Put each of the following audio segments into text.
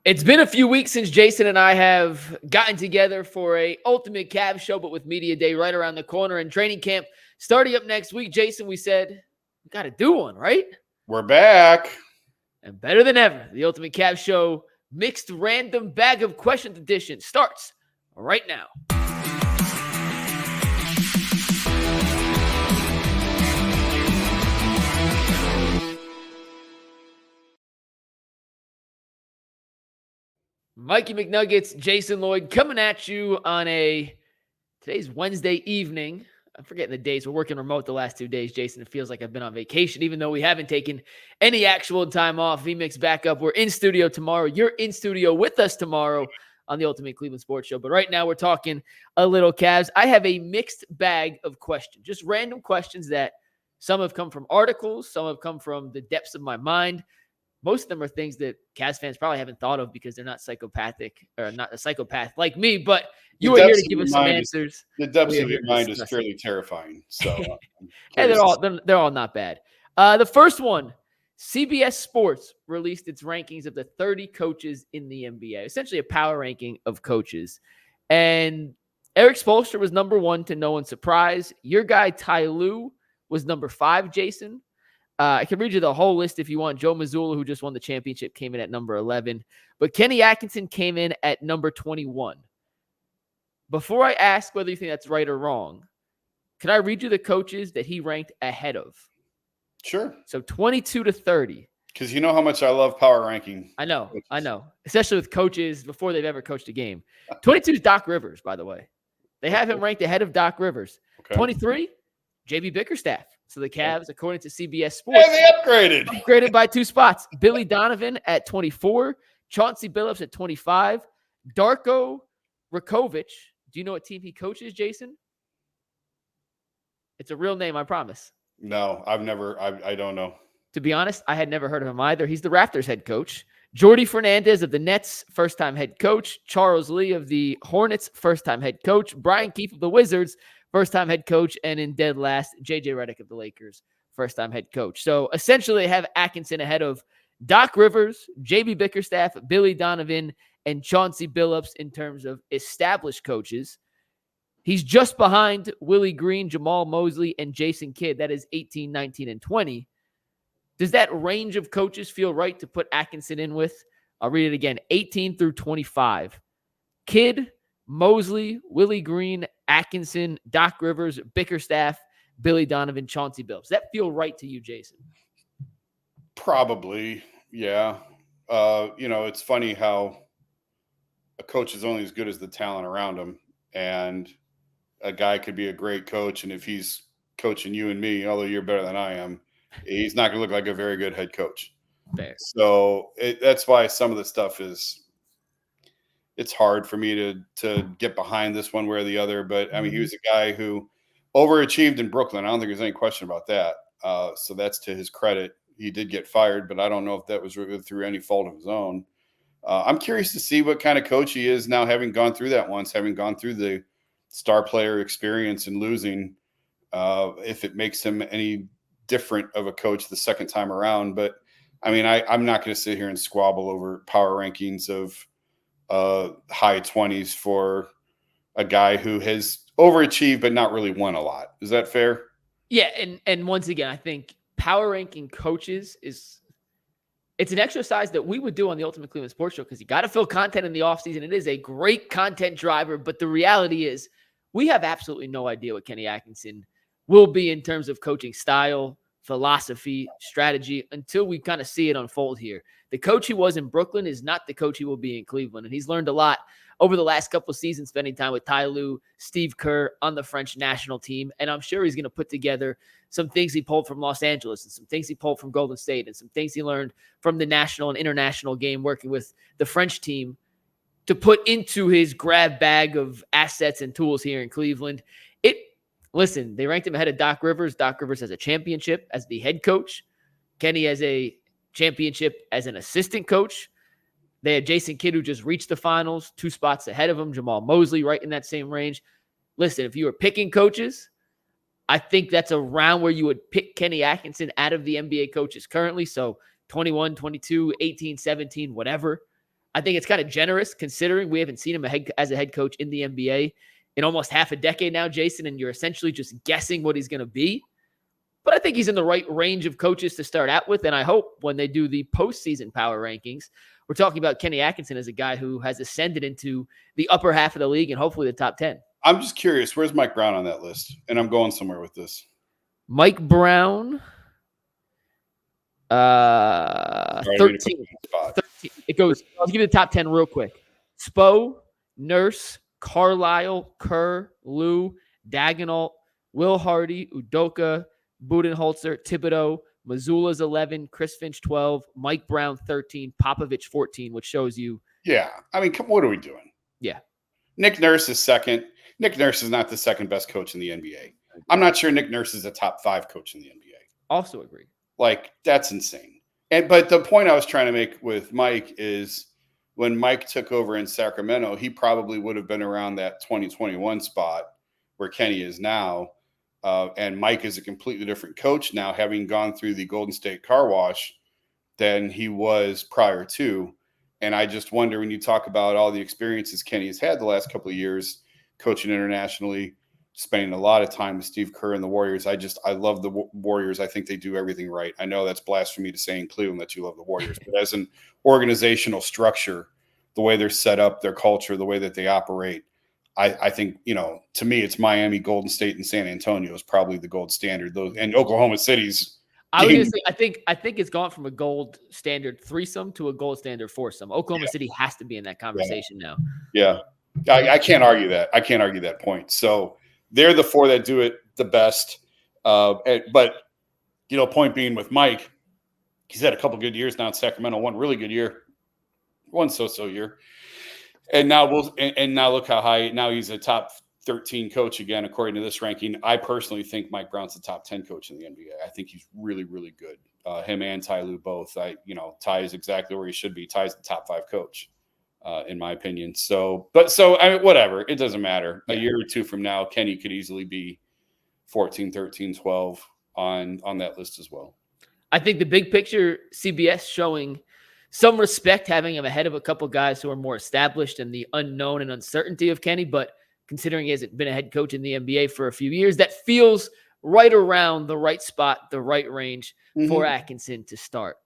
It's been a few weeks since Jason and I have gotten together for a Ultimate Cavs show, but with Media Day right around the corner and training camp starting up next week, Jason, we said, we got to do one, right? We're back. And better than ever, the Ultimate Cavs show mixed random bag of questions edition starts right now. Mikey McNuggets, Jason Lloyd coming at you on today's Wednesday evening. I'm forgetting the days. We're working remote the last 2 days, Jason. It feels like I've been on vacation, even though we haven't taken any actual time off. VMix back up. We're in studio tomorrow. You're in studio with us tomorrow on the Ultimate Cleveland Sports Show. But right now we're talking a little Cavs. I have a mixed bag of questions, just random questions that some have come from articles, some have come from the depths of my mind. Most of them are things that Cavs fans probably haven't thought of because they're not psychopathic or not a psychopath like me, but you are here to give us some answers. The depths of your mind is fairly terrifying. So and they're all not bad. The first one, CBS Sports released its rankings of the 30 coaches in the NBA, essentially a power ranking of coaches. And Eric Spoelstra was number 1 to no one's surprise. Your guy, Ty Lue, was number 5, Jason. I can read you the whole list if you want. Joe Mazzulla, who just won the championship, came in at number 11. But Kenny Atkinson came in at number 21. Before I ask whether you think that's right or wrong, can I read you the coaches that he ranked ahead of? Sure. So 22 to 30. Because you know how much I love power ranking. I know. Especially with coaches before they've ever coached a game. 22 is Doc Rivers, by the way. They have him ranked ahead of Doc Rivers. Okay. 23, JB Bickerstaff. So the Cavs, according to CBS Sports, they upgraded. Upgraded by 2 spots. Billy Donovan at 24, Chauncey Billups at 25, Darko Rakovic. Do you know what team he coaches, Jason? It's a real name, I promise. No, I don't know. To be honest, I had never heard of him either. He's the Raptors head coach. Jordi Fernandez of the Nets, first-time head coach. Charles Lee of the Hornets, first-time head coach. Brian Keefe of the Wizards, first-time head coach. And in dead last, J.J. Redick of the Lakers, first-time head coach. So essentially they have Atkinson ahead of Doc Rivers, J.B. Bickerstaff, Billy Donovan, and Chauncey Billups in terms of established coaches. He's just behind Willie Green, Jamal Mosley, and Jason Kidd. That is 18, 19, and 20. Does that range of coaches feel right to put Atkinson in with? I'll read it again. 18 through 25. Kidd, Mosley, Willie Green, Atkinson, Doc Rivers, Bickerstaff, Billy Donovan, Chauncey Billups. Does that feel right to you, Jason? Probably, yeah. It's funny how a coach is only as good as the talent around him. And a guy could be a great coach, and if he's coaching you and me, although you're better than I am, he's not going to look like a very good head coach. Fair. So that's why some of the stuff it's hard for me to get behind this one way or the other. But, I mean, he was a guy who overachieved in Brooklyn. I don't think there's any question about that. So that's to his credit. He did get fired, but I don't know if that was really through any fault of his own. I'm curious to see what kind of coach he is now, having gone through that once, having gone through the star player experience and losing, if it makes him any different of a coach the second time around. But, I mean, I'm not going to sit here and squabble over power rankings of high 20s for a guy who has overachieved but not really won a lot. Is that fair? Yeah, and once again, I think power ranking coaches it's an exercise that we would do on the Ultimate Cleveland Sports Show because you got to fill content in the offseason. It is a great content driver, but the reality is we have absolutely no idea what Kenny Atkinson will be in terms of coaching style, philosophy, strategy until we kind of see it unfold here. The coach he was in Brooklyn is not the coach he will be in Cleveland, and he's learned a lot over the last couple of seasons spending time with Ty Lue, Steve Kerr on the French national team, and I'm sure he's going to put together some things he pulled from Los Angeles and some things he pulled from Golden State and some things he learned from the national and international game working with the French team to put into his grab bag of assets and tools here in Cleveland. Listen, they ranked him ahead of Doc Rivers. Doc Rivers has a championship as the head coach. Kenny has a championship as an assistant coach. They had Jason Kidd, who just reached the finals, 2 spots ahead of him. Jamal Mosley right in that same range. Listen, if you were picking coaches, I think that's around where you would pick Kenny Atkinson out of the NBA coaches currently. So 21, 22, 18, 17, whatever. I think it's kind of generous considering we haven't seen him as a head coach in the NBA in almost half a decade now, Jason, and you're essentially just guessing what he's going to be. But I think he's in the right range of coaches to start out with, and I hope when they do the postseason power rankings, we're talking about Kenny Atkinson as a guy who has ascended into the upper half of the league and hopefully the top 10. I'm just curious, where's Mike Brown on that list? And I'm going somewhere with this. Mike Brown, 13. 13. It goes, I'll give you the top 10 real quick. Spo, Nurse, Carlisle, Kerr, Lou, Dagenalt, Will Hardy, Udoka, Budenholzer, Thibodeau, Mazzulla's 11, Chris Finch 12, Mike Brown 13, Popovich 14, which shows you. Yeah. I mean, what are we doing? Yeah. Nick Nurse is second. Nick Nurse is not the second best coach in the NBA. I'm not sure Nick Nurse is a top 5 coach in the NBA. Also agree. Like, that's insane. But the point I was trying to make with Mike is when Mike took over in Sacramento, he probably would have been around that 2021 spot where Kenny is now. And Mike is a completely different coach now, having gone through the Golden State car wash than he was prior to. And I just wonder, when you talk about all the experiences Kenny has had the last couple of years, coaching internationally, spending a lot of time with Steve Kerr and the Warriors. I love the Warriors. I think they do everything right. I know that's blasphemy to say in Cleveland that you love the Warriors, but as an organizational structure, the way they're set up, their culture, the way that they operate, I think, to me, it's Miami, Golden State, and San Antonio is probably the gold standard. Those and Oklahoma City's. I was going to say, I think it's gone from a gold standard threesome to a gold standard foursome. Oklahoma City has to be in that conversation now. Yeah. I can't argue that. I can't argue that point. So they're the 4 that do it the best. But, point being with Mike, he's had a couple good years now in Sacramento, one really good year, one so-so year. And now now look how high, now he's a top 13 coach again, according to this ranking. I personally think Mike Brown's the top 10 coach in the NBA. I think he's really, really good. Him and Ty Lue both. Ty is exactly where he should be. Ty's the top 5 coach. In my opinion. Whatever. It doesn't matter. A year or two from now, Kenny could easily be 14, 13, 12 on that list as well. I think the big picture, CBS showing some respect, having him ahead of a couple guys who are more established and the unknown and uncertainty of Kenny, but considering he hasn't been a head coach in the NBA for a few years, that feels right around the right spot, the right range for Atkinson to start.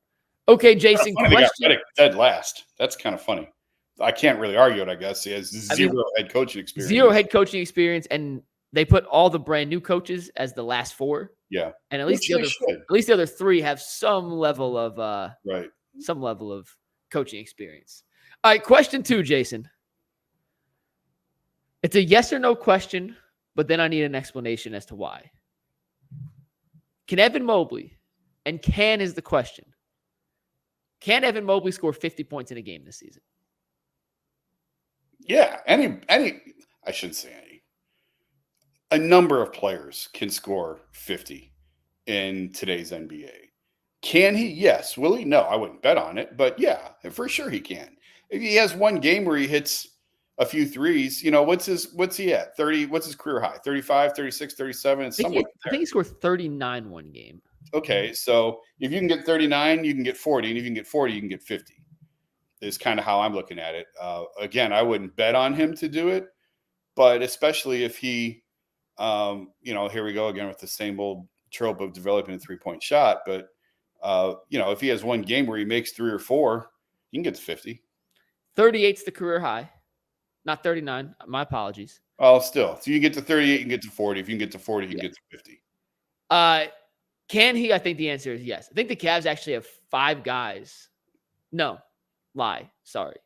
Okay, Jason, question. They got dead last. That's kind of funny. I can't really argue it, I guess. He has zero head coaching experience. Zero head coaching experience, and they put all the brand new coaches as the last 4. Yeah. And at least the other 3 have some level of coaching experience. All right, question 2, Jason. It's a yes or no question, but then I need an explanation as to why. Can Evan Mobley, and can is the question, can Evan Mobley score 50 points in a game this season? Yeah, I shouldn't say any. A number of players can score 50 in today's NBA. Can he? Yes. Will he? No, I wouldn't bet on it, but yeah, for sure he can. If he has one game where he hits a few threes, what's he at? 30, what's his career high? 35, 36, 37, I think he scored 39 one game. Okay, so if you can get 39, you can get 40, and if you can get 40, you can get 50. Is kind of how I'm looking at it. Again, I wouldn't bet on him to do it, but especially if he, here we go again with the same old trope of developing a 3-point shot. But, if he has one game where he makes 3 or 4, you can get to 50. 38's the career high, not 39. My apologies. Well, still. So you get to 38, you can get to 40. If you can get to 40, you can get to 50. Can he? I think the answer is yes. I think the Cavs actually have 5 guys. No. Lie. Sorry.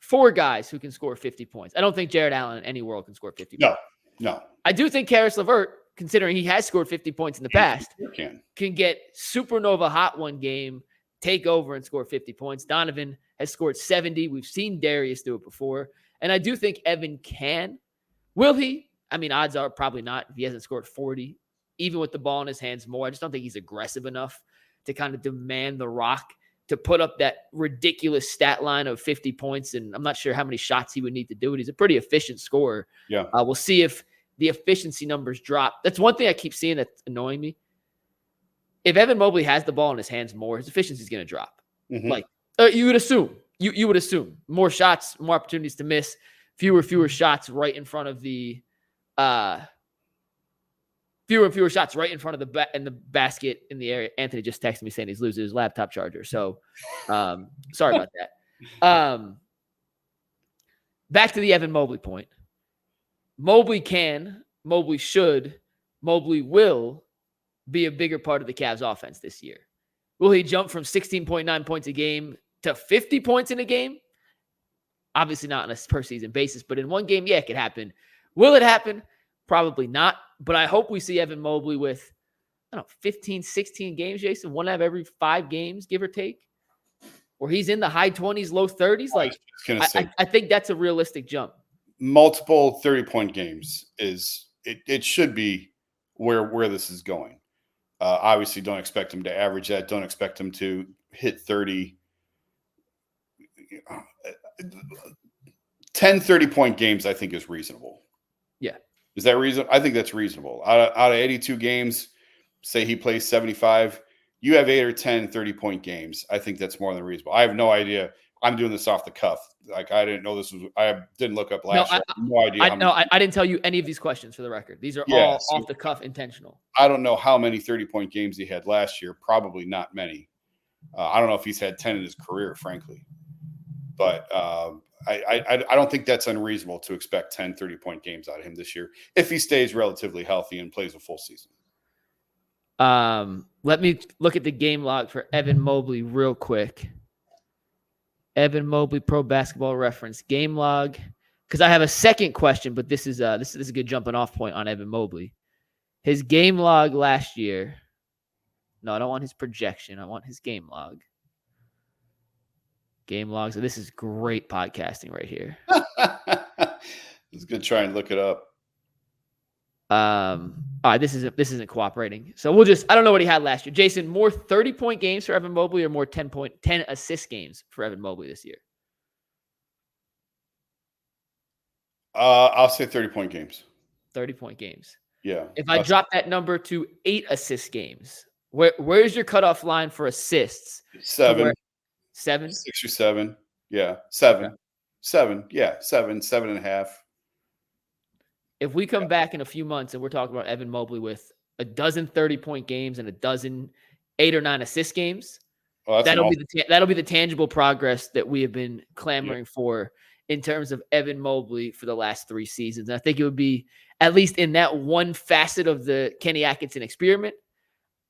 4 guys who can score 50 points. I don't think Jarrett Allen in any world can score 50 points. No. I do think Caris Levert, considering he has scored 50 points in the past, can get supernova hot one game, take over and score 50 points. Donovan has scored 70. We've seen Darius do it before. And I do think Evan can. Will he? I mean, odds are probably not if he hasn't scored 40, even with the ball in his hands more. I just don't think he's aggressive enough to kind of demand the rock to put up that ridiculous stat line of 50 points. And I'm not sure how many shots he would need to do it. He's a pretty efficient scorer. Yeah. We'll see if the efficiency numbers drop. That's one thing I keep seeing that's annoying me. If Evan Mobley has the ball in his hands more, his efficiency is going to drop. Mm-hmm. Like you would assume. you would assume more shots, more opportunities to miss, fewer shots right in front of the fewer and fewer shots right in front of the basket in the area. Anthony just texted me saying he's losing his laptop charger. So sorry about that. Back to the Evan Mobley point. Mobley should, Mobley will be a bigger part of the Cavs offense this year. Will he jump from 16.9 points a game to 50 points in a game? Obviously not on a per season basis, but in one game, yeah, it could happen. Will it happen? Probably not. But I hope we see Evan Mobley with, 15, 16 games, Jason, one out of every 5 games, give or take, where he's in the high 20s, low 30s. Like, I think that's a realistic jump. Multiple 30-point games it should be where this is going. Obviously, don't expect him to average that. Don't expect him to hit 30. 10 30-point games, I think, is reasonable. Yeah. Is that reasonable? I think that's reasonable. Out of 82 games, say he plays 75, you have 8 or 10 30-point games. I think that's more than reasonable. I have no idea. I'm doing this off the cuff. Like, I didn't know this was – I didn't look up last year. I have no idea. I didn't tell you any of these questions for the record. These are all off the cuff, intentional. I don't know how many 30-point games he had last year. Probably not many. I don't know if he's had 10 in his career, frankly. But I don't think that's unreasonable to expect 10 30-point games out of him this year if he stays relatively healthy and plays a full season. Let me look at the game log for Evan Mobley real quick. Evan Mobley, Pro Basketball Reference game log, because I have a second question, but this is a good jumping off point on Evan Mobley. His game log last year. No, I don't want his projection. I want his game log. Game logs. So this is great podcasting right here. It's good. Try and look it up. All right, this isn't cooperating. So I don't know what he had last year. Jason, more 30-point games for Evan Mobley or more 10 assist games for Evan Mobley this year? I'll say 30-point games. 30-point games. Yeah. If I drop that number to 8 assist games, where's your cutoff line for assists? 7. 7? 6 or 7. Yeah. 7. Okay. 7. Yeah. 7, 7.5. If we come back in a few months and we're talking about Evan Mobley with a dozen 30-point games and a dozen 8 or 9 assist games, that'll be the tangible progress that we have been clamoring for in terms of Evan Mobley for the last 3 seasons. And I think it would be, at least in that one facet of the Kenny Atkinson experiment,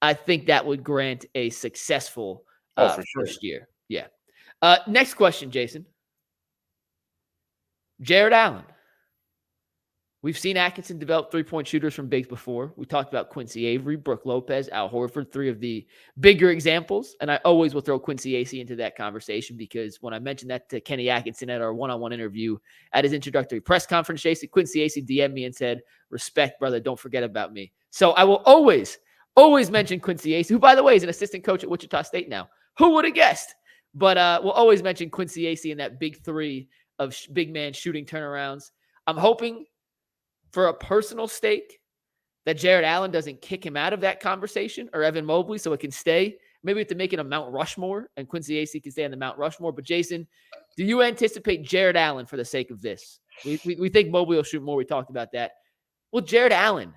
I think that would grant a successful first year. Yeah. Next question, Jason. Jarrett Allen. We've seen Atkinson develop 3-point shooters from bigs before. We talked about Quincy Avery, Brook Lopez, Al Horford, 3 of the bigger examples. And I always will throw Quincy Acey into that conversation because when I mentioned that to Kenny Atkinson at our one-on-one interview at his introductory press conference, Quincy Acey DM'd me and said, "Respect, brother. Don't forget about me." So I will always mention Quincy Acey, who, by the way, is an assistant coach at Wichita State now. Who would have guessed? But we'll always mention Quincy Acey in that big 3 of big man shooting turnarounds. I'm hoping, for a personal stake, that Jarrett Allen doesn't kick him out of that conversation, or Evan Mobley, so it can stay. Maybe we have to make it a Mount Rushmore, and Quincy Acey can stay on the Mount Rushmore. But Jason, do you anticipate Jarrett Allen for the sake of this? We think Mobley will shoot more. We talked about that. Will Jarrett Allen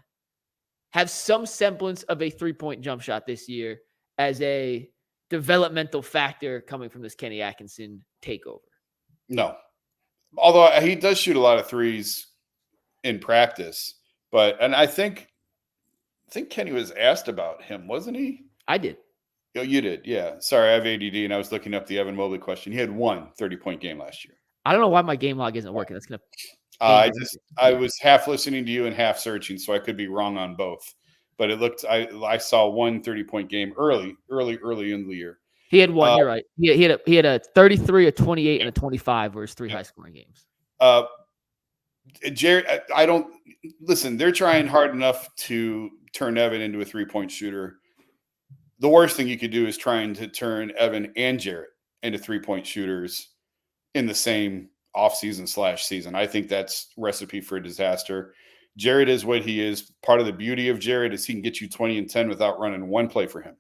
have some semblance of a 3-point jump shot this year as a developmental factor coming from this Kenny Atkinson takeover? No. Although he does shoot a lot of threes in practice, and I think Kenny was asked about him, wasn't he? I did. Oh, you did, yeah. Sorry, I have ADD, and I was looking up the Evan Mobley question. He had 1 30-point game last year. I don't know why my game log isn't working. That's gonna. I was half listening to you and half searching, so I could be wrong on both. But it looked, I saw 1 30-point game early in the year. He had 1. You're right. He had a 33, a 28, and a 25 were his 3 high-scoring games. Jarrett, I don't listen. They're trying hard enough to turn Evan into a 3-point shooter. The worst thing you could do is trying to turn Evan and Jarrett into 3-point shooters in the same offseason/season. I think that's recipe for disaster. Jarrett is what he is. Part of the beauty of Jarrett is he can get you 20 and 10 without running one play for him.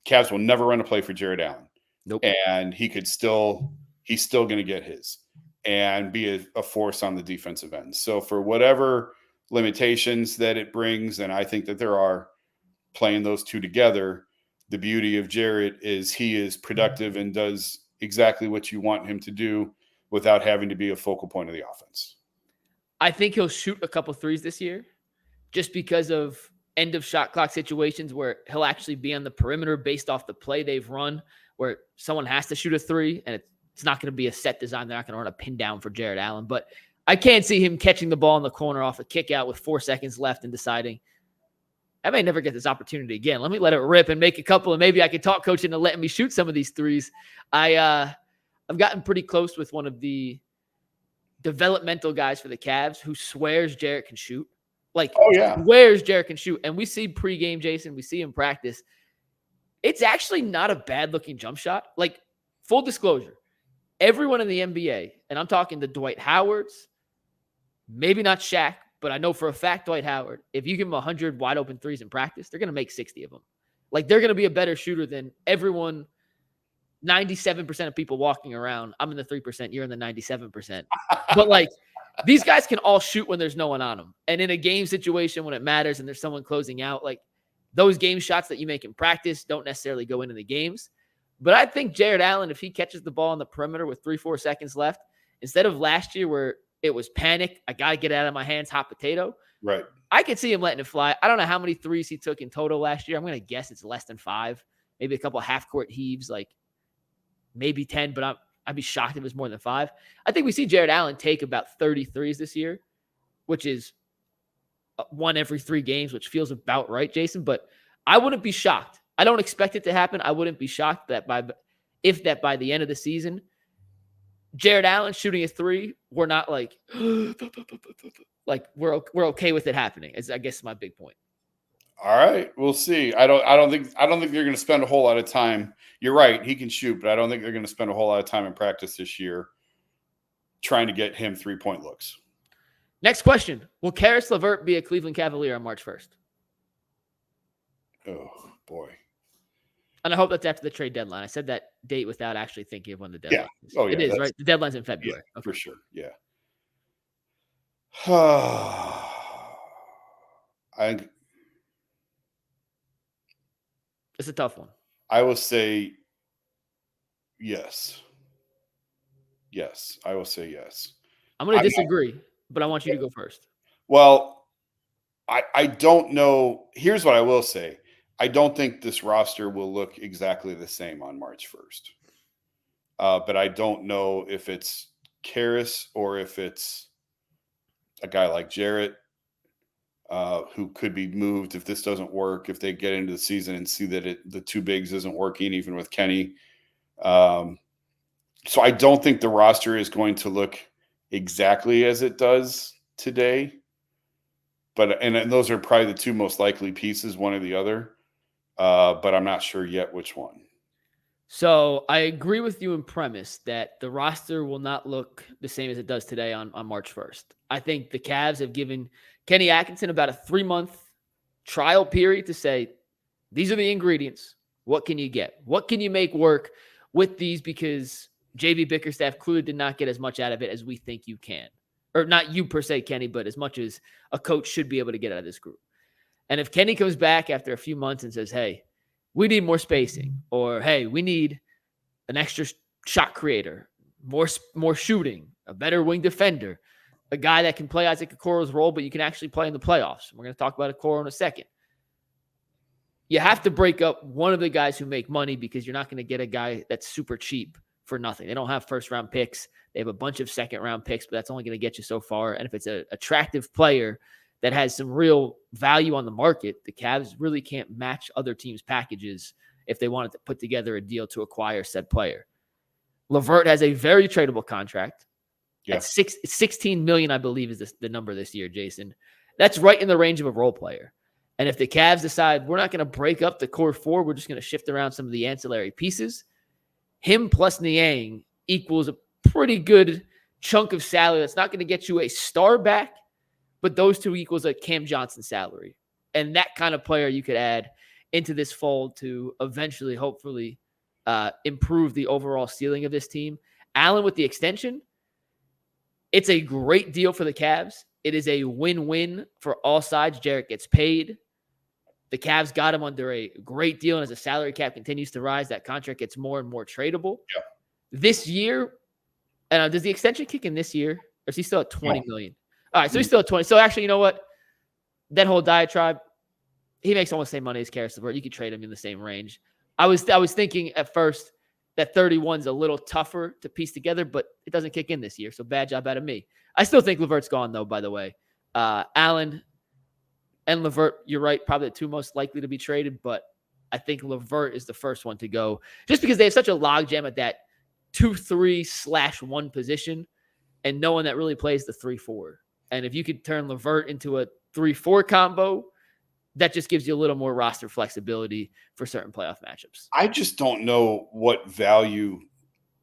Cavs will never run a play for Jarrett Allen. Nope. And he could still he's still going to get his and be a force on the defensive end. So for whatever limitations that it brings, and I think that there are, playing those two together, the beauty of Jarrett is he is productive and does exactly what you want him to do without having to be a focal point of the offense. I think he'll shoot a couple threes this year just because of end of shot clock situations where he'll actually be on the perimeter based off the play they've run, where someone has to shoot a three and it's not going to be a set design. They're not going to run a pin down for Jarrett Allen, but I can't see him catching the ball in the corner off a kick out with 4 seconds left and deciding, I may never get this opportunity again. Let me let it rip and make a couple, and maybe I could talk coach into letting me shoot some of these threes. I've gotten pretty close with one of the developmental guys for the Cavs who swears Jarrett can shoot. Like, swears Jarrett can shoot. And we see pregame, Jason, we see him practice. It's actually not a bad-looking jump shot. Like, full disclosure, everyone in the NBA, and I'm talking the Dwight Howards, maybe not Shaq, but I know for a fact Dwight Howard, if you give him 100 wide-open threes in practice, they're going to make 60 of them. Like, they're going to be a better shooter than everyone, 97% of people walking around. I'm in the 3%, you're in the 97%. But, like, these guys can all shoot when there's no one on them. And in a game situation when it matters and there's someone closing out, like, those game shots that you make in practice don't necessarily go into the games. But I think Jarrett Allen, if he catches the ball on the perimeter with 3-4 seconds left, instead of last year where it was panic, I got to get it out of my hands, hot potato. Right. I could see him letting it fly. I don't know how many threes he took in total last year. I'm going to guess it's less than 5, maybe a couple half-court heaves, like maybe 10, but I'd be shocked if it was more than 5. I think we see Jarrett Allen take about 30 threes this year, which is 1 every 3 games, which feels about right, Jason. But I wouldn't be shocked. I don't expect it to happen. I wouldn't be shocked that by the end of the season, Jarrett Allen shooting a 3, we're not like, like we're okay with it happening. I guess my big point. All right, we'll see. I don't think they're going to spend a whole lot of time. You're right, he can shoot, but I don't think they're going to spend a whole lot of time in practice this year trying to get him 3-point looks. Next question: will Caris Levert be a Cleveland Cavalier on March 1st? Oh boy. And I hope that's after the trade deadline. I said that date without actually thinking of when the deadline is. Oh, yeah. It is, right? The deadline's in February. Yeah, okay. For sure. Yeah. It's a tough one. I will say yes. Yes. I will say yes. I'm going to disagree, but I want you to go first. Well, I don't know. Here's what I will say. I don't think this roster will look exactly the same on March 1st. But I don't know if it's Caris or if it's a guy like Jarrett who could be moved if this doesn't work, if they get into the season and see that the 2 bigs isn't working, even with Kenny. So I don't think the roster is going to look exactly as it does today. And those are probably the 2 most likely pieces, one or the other. But I'm not sure yet which one. So I agree with you in premise that the roster will not look the same as it does today on March 1st. I think the Cavs have given Kenny Atkinson about a 3-month trial period to say, these are the ingredients. What can you get? What can you make work with these? Because JV Bickerstaff clearly did not get as much out of it as we think you can. Or not you per se, Kenny, but as much as a coach should be able to get out of this group. And if Kenny comes back after a few months and says, hey, we need more spacing, or hey, we need an extra shot creator, more shooting, a better wing defender, a guy that can play Isaac Okoro's role, but you can actually play in the playoffs. We're going to talk about Okoro in a second. You have to break up one of the guys who make money because you're not going to get a guy that's super cheap for nothing. They don't have first-round picks. They have a bunch of second-round picks, but that's only going to get you so far. And if it's an attractive player that has some real value on the market, the Cavs really can't match other teams' packages if they wanted to put together a deal to acquire said player. Levert has a very tradable contract. Yeah. At $16 million, I believe, is the number this year, Jason. That's right in the range of a role player. And if the Cavs decide we're not going to break up the core 4, we're just going to shift around some of the ancillary pieces, him plus Niang equals a pretty good chunk of salary that's not going to get you a star back, but those 2 equals a Cam Johnson salary. And that kind of player you could add into this fold to eventually, hopefully, improve the overall ceiling of this team Allen with the extension, it's a great deal for the Cavs. It is a win-win for all sides. Jarrett gets paid. The Cavs got him under a great deal, and as the salary cap continues to rise, that contract gets more and more tradable. Yeah. This year, does the extension kick in this year, or is he still at $20 million? All right, so he's still at 20. So actually, you know what? That whole diatribe, he makes almost the same money as Caris Levert. You could trade him in the same range. I was thinking at first that 31's a little tougher to piece together, but it doesn't kick in this year, so bad job out of me. I still think Levert's gone, though, by the way. Allen and Levert, you're right, probably the two most likely to be traded, but I think Levert is the first one to go just because they have such a logjam at that 2-3/1 position and no one that really plays the 3-4. And if you could turn Levert into a 3-4 combo, that just gives you a little more roster flexibility for certain playoff matchups. I just don't know what value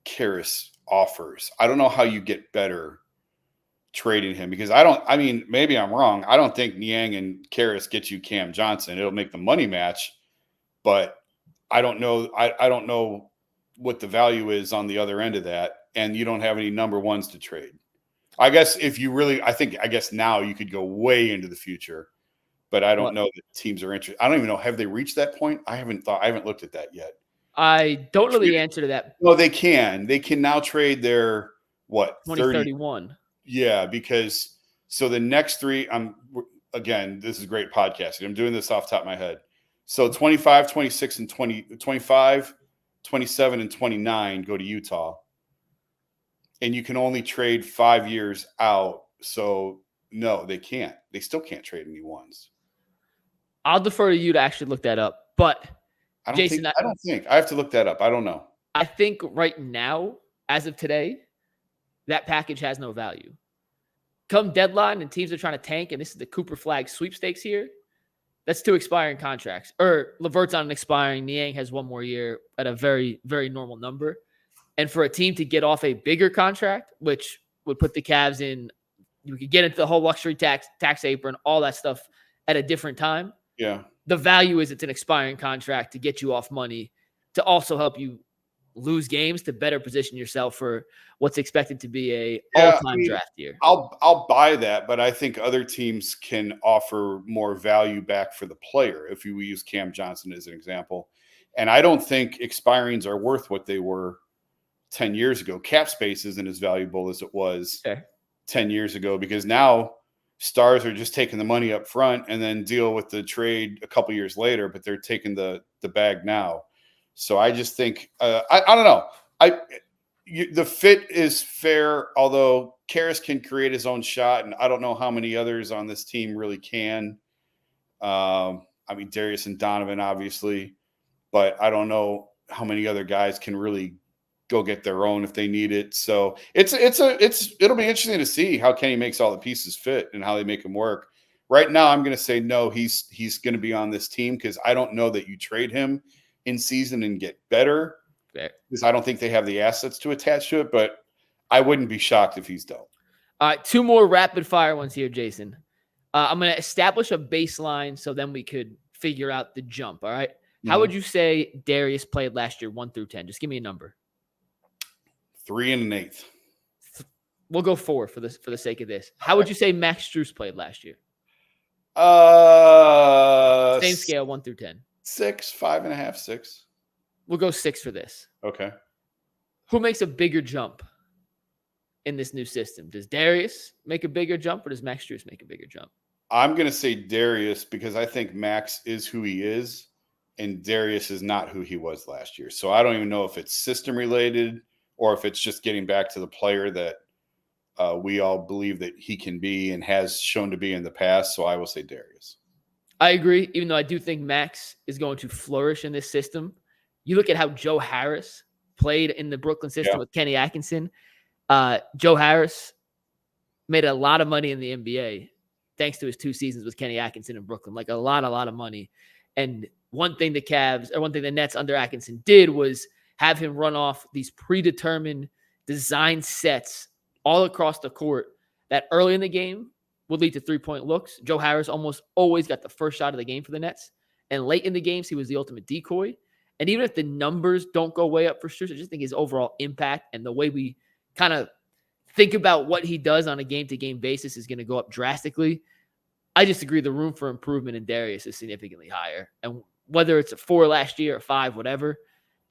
Caris offers. I don't know how you get better trading him because maybe I'm wrong. I don't think Niang and Caris get you Cam Johnson. It'll make the money match, but I don't know. I don't know what the value is on the other end of that. And you don't have any number ones to trade. I guess if you really, I guess now you could go way into the future, but I don't know that teams are interested. I don't even know. Have they reached that point? I haven't looked at that yet. I don't know the answer to that. No, they can. They can now trade their 2031. Yeah, because so the next three, again, this is great podcasting. I'm doing this off the top of my head. So 25, 26, and 25, 27, and 29 go to Utah. And you can only trade 5 years out. So no, they can't. They still can't trade any ones. I'll defer to you to actually look that up. But Jason, I don't think. I have to look that up. I don't know. I think right now, as of today, that package has no value. Come deadline and teams are trying to tank, and this is the Cooper Flag sweepstakes here, that's 2 expiring contracts. Or Levert's on an expiring. Niang has 1 more year at a very, very normal number. And for a team to get off a bigger contract, which would put the Cavs in, you could get into the whole luxury tax apron, all that stuff at a different time. Yeah. The value is it's an expiring contract to get you off money, to also help you lose games, to better position yourself for what's expected to be a all-time draft year. I'll buy that, but I think other teams can offer more value back for the player if you use Cam Johnson as an example. And I don't think expirings are worth what they were 10 years ago. Cap space isn't as valuable as it was 10 years ago because now stars are just taking the money up front and then deal with the trade a couple years later, but they're taking the bag now. So I just think I don't know. The fit is fair, although Caris can create his own shot, and I don't know how many others on this team really can. Darius and Donovan, obviously, but I don't know how many other guys can really go get their own if they need it. So it'll be interesting to see how Kenny makes all the pieces fit and how they make him work. Right now, I'm going to say no. He's going to be on this team because I don't know that you trade him in season and get better because I don't think they have the assets to attach to it, but I wouldn't be shocked if he's dealt. All right, 2 more rapid fire ones here, Jason. I'm going to establish a baseline so then we could figure out the jump. All right. Mm-hmm. How would you say Darius played last year, 1 through 10? Just give me a number. 3 1/8. We'll go 4 for the sake of this. How would you say Max Strus played last year? Same scale, 1 through 10. 6, 5.5, 6. We'll go 6 for this. Okay. Who makes a bigger jump in this new system? Does Darius make a bigger jump or does Max Strus make a bigger jump? I'm going to say Darius because I think Max is who he is and Darius is not who he was last year. So I don't even know if it's system related or if it's just getting back to the player that we all believe that he can be and has shown to be in the past. So I will say Darius. I agree, even though I do think Max is going to flourish in this system. You look at how Joe Harris played in the Brooklyn system with Kenny Atkinson. Joe Harris made a lot of money in the NBA thanks to his 2 seasons with Kenny Atkinson in Brooklyn, like a lot of money. And one thing the Nets under Atkinson did was have him run off these predetermined design sets all across the court that early in the game would lead to 3-point looks. Joe Harris almost always got the first shot of the game for the Nets. And late in the games, he was the ultimate decoy. And even if the numbers don't go way up for Strus, I just think his overall impact and the way we kind of think about what he does on a game-to-game basis is going to go up drastically. I just agree the room for improvement in Darius is significantly higher. And whether it's a 4 last year or 5, whatever,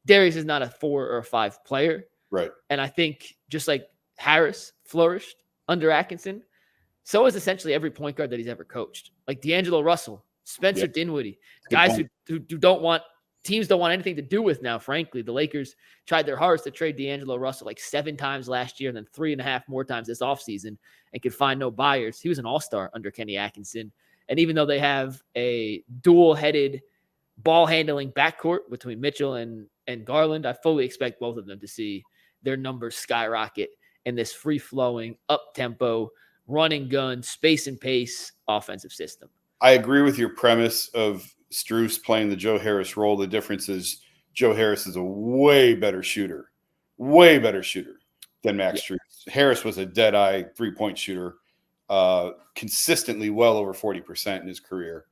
Darius is not a 4 or a 5 player. Right. And I think just like Harris flourished under Atkinson, so is essentially every point guard that he's ever coached. Like D'Angelo Russell, Spencer Dinwiddie, guys who don't want teams don't want anything to do with now, frankly. The Lakers tried their hardest to trade D'Angelo Russell like 7 times last year and then 3.5 more times this offseason and could find no buyers. He was an all-star under Kenny Atkinson. And even though they have a dual-headed ball-handling backcourt between Mitchell and Garland, I fully expect both of them to see their numbers skyrocket in this free-flowing, up-tempo, run-and-gun, space and pace offensive system. I agree with your premise of Strus playing the Joe Harris role. The difference is Joe Harris is a way better shooter than Max Strus. Harris was a dead-eye three-point shooter, consistently well over 40% in his career,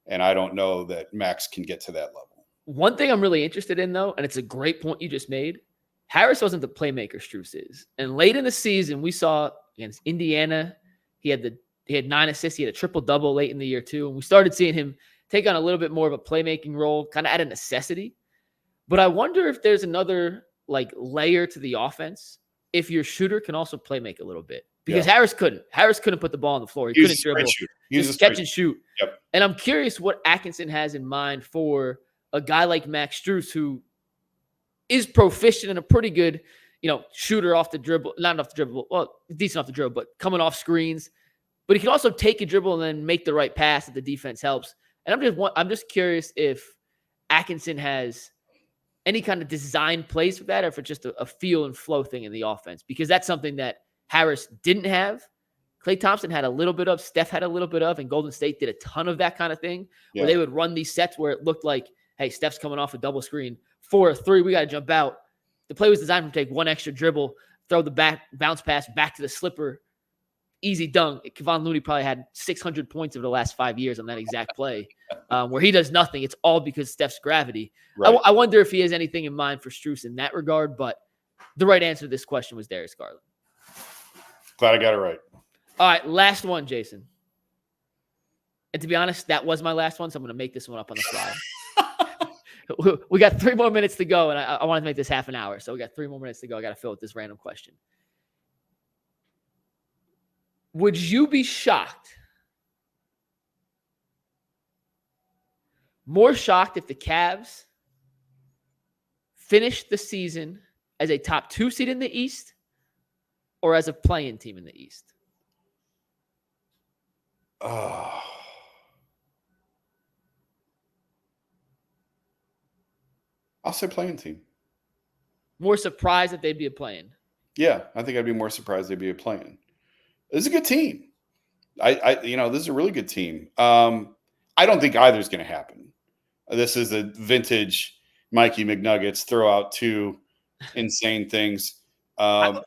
and I don't know that Max can get to that level. One thing I'm really interested in, though, and it's a great point you just made, Harris wasn't the playmaker Strus is. And late in the season, we saw against Indiana, he had 9 assists. He had a triple-double late in the year, too. And we started seeing him take on a little bit more of a playmaking role, kind of out of necessity. But I wonder if there's another layer to the offense if your shooter can also play make a little bit. Because Harris couldn't. Harris couldn't put the ball on the floor. He couldn't dribble. He just catch and shoot. Yep. And I'm curious what Atkinson has in mind for a guy like Max Strus, who is proficient and a pretty good, shooter off the dribble. Not off the dribble. Well, decent off the dribble, but coming off screens. But he can also take a dribble and then make the right pass if the defense helps. And I'm just curious if Atkinson has any kind of design plays for that, or if it's just a feel and flow thing in the offense, because that's something that Harris didn't have. Klay Thompson had a little bit of, Steph had a little bit of, and Golden State did a ton of that kind of thing, where they would run these sets where it looked like, hey, Steph's coming off a double screen, 4-3, we got to jump out. The play was designed to take one extra dribble, throw the bounce pass back to the slipper, easy dunk. Kevon Looney probably had 600 points over the last 5 years on that exact play, where he does nothing. It's all because Steph's gravity. Right. I wonder if he has anything in mind for Strus in that regard, but the right answer to this question was Darius Garland. Glad I got it right. All right, last one, Jason. And to be honest, that was my last one, so I'm going to make this one up on the fly. We got 3 more minutes to go, and I wanted to make this half an hour, so we got 3 more minutes to go. I got to fill with this random question. Would you be shocked, more shocked, if the Cavs finished the season as a top 2 seed in the East or as a play-in team in the East? Oh. I'll say play-in team. More surprised that they'd be a play-in? Yeah, I think I'd be more surprised they'd be a play-in. This is a good team. This is a really good team. I don't think either is going to happen. This is a vintage Mikey McNuggets, throw out 2 insane things. Real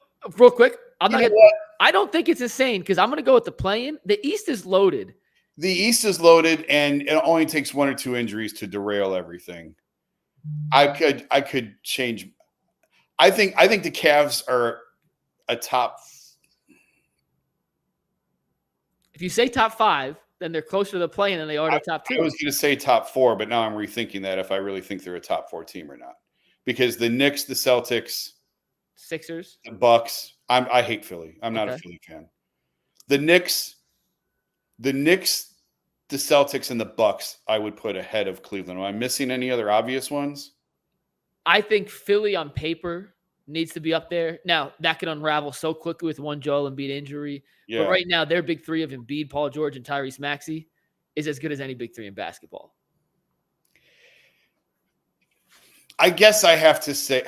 quick, I don't think it's insane because I'm going to go with the play-in. The East is loaded. The East is loaded, and it only takes 1 or 2 injuries to derail everything. I could change. I think the Cavs are a top. If you say top 5, then they're closer to the play-in than they are to top 2. I was going to say top 4, but now I'm rethinking that if I really think they're a top 4 team or not. Because the Knicks, the Celtics, Sixers, the Bucks. I hate Philly. I'm not a Philly fan. The Knicks, the Celtics, and the Bucks I would put ahead of Cleveland. Am I missing any other obvious ones? I think Philly on paper needs to be up there. Now, that could unravel so quickly with one Joel Embiid injury. Yeah. But right now, their big 3 of Embiid, Paul George, and Tyrese Maxey is as good as any big 3 in basketball. I guess I have to say,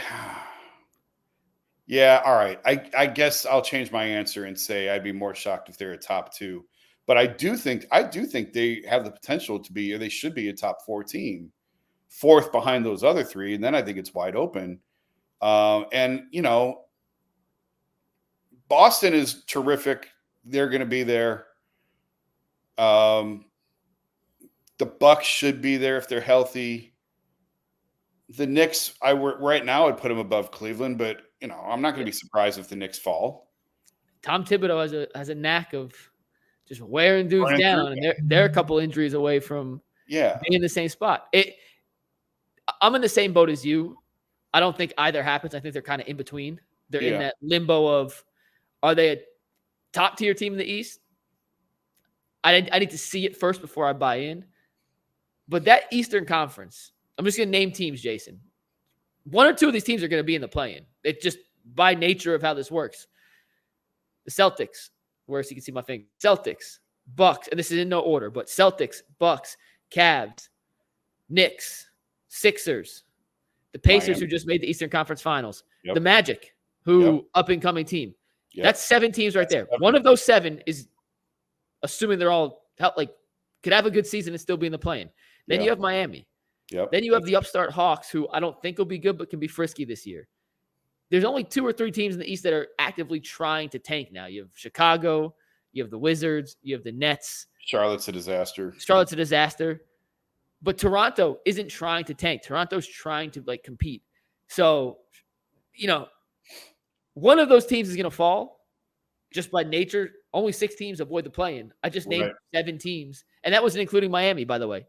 yeah, all right. I guess I'll change my answer and say I'd be more shocked if they're a top 2. But I do think they have the potential to be, or they should be, a top 4 team, 4th behind those other 3, and then I think it's wide open. Boston is terrific. They're going to be there. The Bucks should be there if they're healthy. The Knicks, right now I'd put them above Cleveland, but I'm not going to be surprised if the Knicks fall. Tom Thibodeau has a knack of just wearing dudes Running down, through. and they're a couple injuries away from being in the same spot. I'm in the same boat as you. I don't think either happens. I think they're kind of in between. They're in that limbo of, are they a top tier team in the East? I need to see it first before I buy in. But that Eastern Conference, I'm just going to name teams, Jason. One or two of these teams are going to be in the play-in. It's just by nature of how this works. The Celtics, where so you can see my finger. Celtics, Bucks, and this is in no order, but Celtics, Bucks, Cavs, Knicks, Sixers, the Pacers, who just made the Eastern Conference Finals, the Magic, who up-and-coming team. That's 7 teams right there. One of those 7 is, assuming they're all could have a good season and still be in the play-in. Then you have Miami. Then you have the upstart Hawks, who I don't think will be good, but can be frisky this year. There's only 2 or 3 teams in the East that are actively trying to tank now. You have Chicago, you have the Wizards, you have the Nets. Charlotte's a disaster. But Toronto isn't trying to tank. Toronto's trying to compete. So, one of those teams is going to fall just by nature. Only 6 teams avoid the play-in. I just named 7 teams, and that wasn't including Miami, by the way.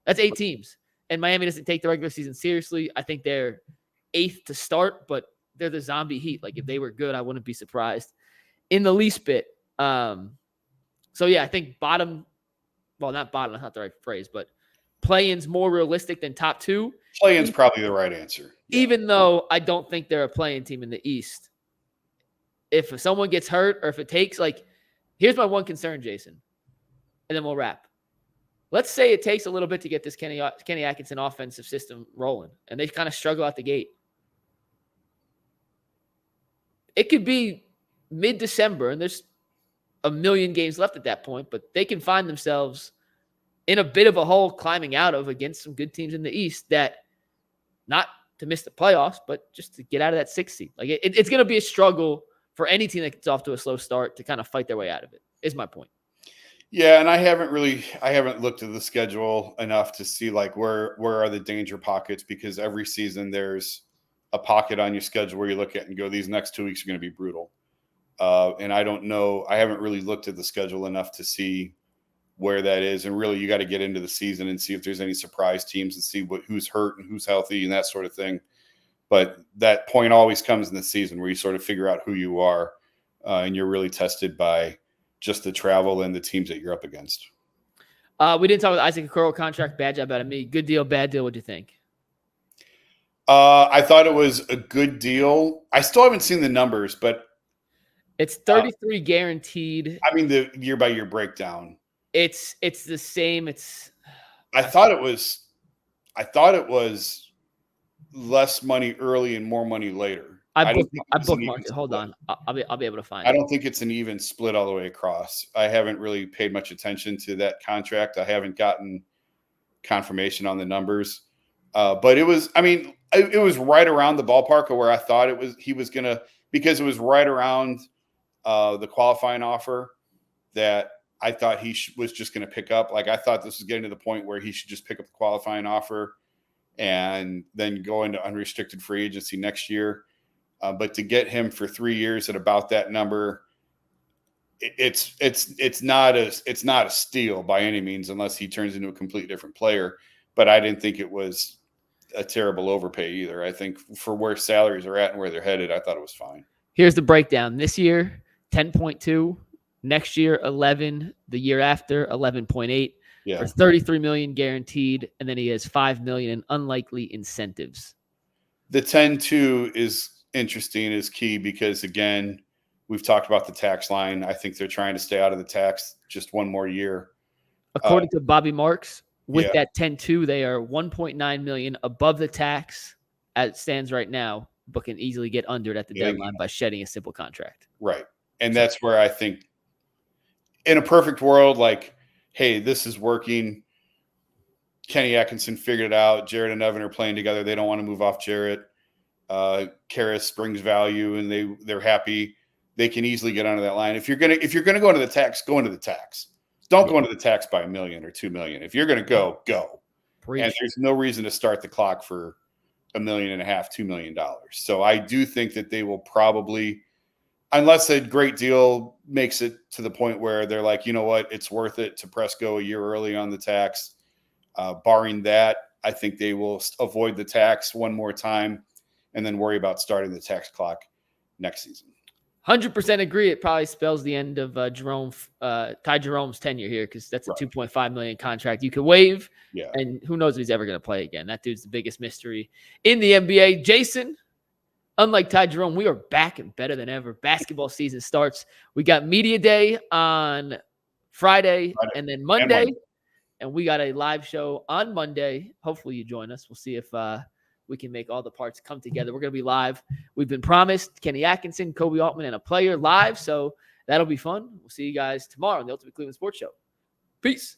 That's 8 teams, and Miami doesn't take the regular season seriously. I think they're 8th to start, but they're the zombie Heat. If they were good, I wouldn't be surprised in the least bit. I think bottom. Well, not bottom. That's not the right phrase, but play-in's more realistic than top 2. Play-in's probably the right answer. Even though I don't think they're a play-in team in the East. If someone gets hurt or if it takes, here's my one concern, Jason, and then we'll wrap. Let's say it takes a little bit to get this Kenny Atkinson offensive system rolling, and they kind of struggle out the gate. It could be mid-December, and there's a million games left at that point, but they can find themselves in a bit of a hole climbing out of against some good teams in the East that, not to miss the playoffs, but just to get out of that 6th seed. It's going to be a struggle for any team that gets off to a slow start to kind of fight their way out of it, is my point. Yeah, and I haven't looked at the schedule enough to see where are the danger pockets, because every season there's a pocket on your schedule where you look at and go, these next 2 weeks are going to be brutal. And I don't know. I haven't really looked at the schedule enough to see where that is. And really, you got to get into the season and see if there's any surprise teams and see who's hurt and who's healthy and that sort of thing. But that point always comes in the season where you sort of figure out who you are, and you're really tested by just the travel and the teams that you're up against. We didn't talk about Isaac Okoro contract. Bad job out of me. Good deal, bad deal. What'd you think? I thought it was a good deal. I still haven't seen the numbers, but it's 33 guaranteed. I mean, the year-by-year breakdown. It's the same. I thought it was less money early and more money later. I bookmarked it. Hold on. I'll be able to find it. I don't think it's an even split all the way across. I haven't really paid much attention to that contract. I haven't gotten confirmation on the numbers. But it was right around the ballpark of where I thought he was going to, because it was right around the qualifying offer that I thought he was just going to pick up. I thought this was getting to the point where he should just pick up the qualifying offer and then go into unrestricted free agency next year. But to get him for 3 years at about that number, it's not a steal by any means, unless he turns into a completely different player. But I didn't think it was a terrible overpay either. I think for where salaries are at and where they're headed, I thought it was fine. Here's the breakdown. This year, 10.2. Next year, 11. The year after, 11.8. Yeah. For $33 million guaranteed, and then he has $5 million in unlikely incentives. The 10-2 is interesting, is key, because again, we've talked about the tax line. I think they're trying to stay out of the tax just one more year. According to Bobby Marks, with that 10-2, they are $1.9 million above the tax as it stands right now, but can easily get under it at the deadline by shedding a simple contract. Right. And that's where I think, in a perfect world, hey, this is working. Kenny Atkinson figured it out. Jarrett and Evan are playing together. They don't want to move off Jarrett. Caris brings value, and they're happy. They can easily get under that line. If you're gonna go into the tax, go into the tax. Don't go into the tax by $1 million or $2 million. If you're gonna go. Preach. And there's no reason to start the clock for $1.5 million, $2 million. So I do think that they will probably, unless a great deal makes it to the point where they're like, you know what, it's worth it to press go a year early on the tax. Barring that, I think they will avoid the tax one more time and then worry about starting the tax clock next season. 100% agree. It probably spells the end of Ty Jerome's tenure here, because that's a $2.5 million contract you could waive. Yeah. And who knows if he's ever going to play again. That dude's the biggest mystery in the NBA. Jason, unlike Ty Jerome, we are back and better than ever. Basketball season starts. We got Media Day on Friday and then Monday. And we got a live show on Monday. Hopefully you join us. We'll see if we can make all the parts come together. We're going to be live. We've been promised Kenny Atkinson, Kobe Altman, and a player live. So that'll be fun. We'll see you guys tomorrow on the Ultimate Cleveland Sports Show. Peace.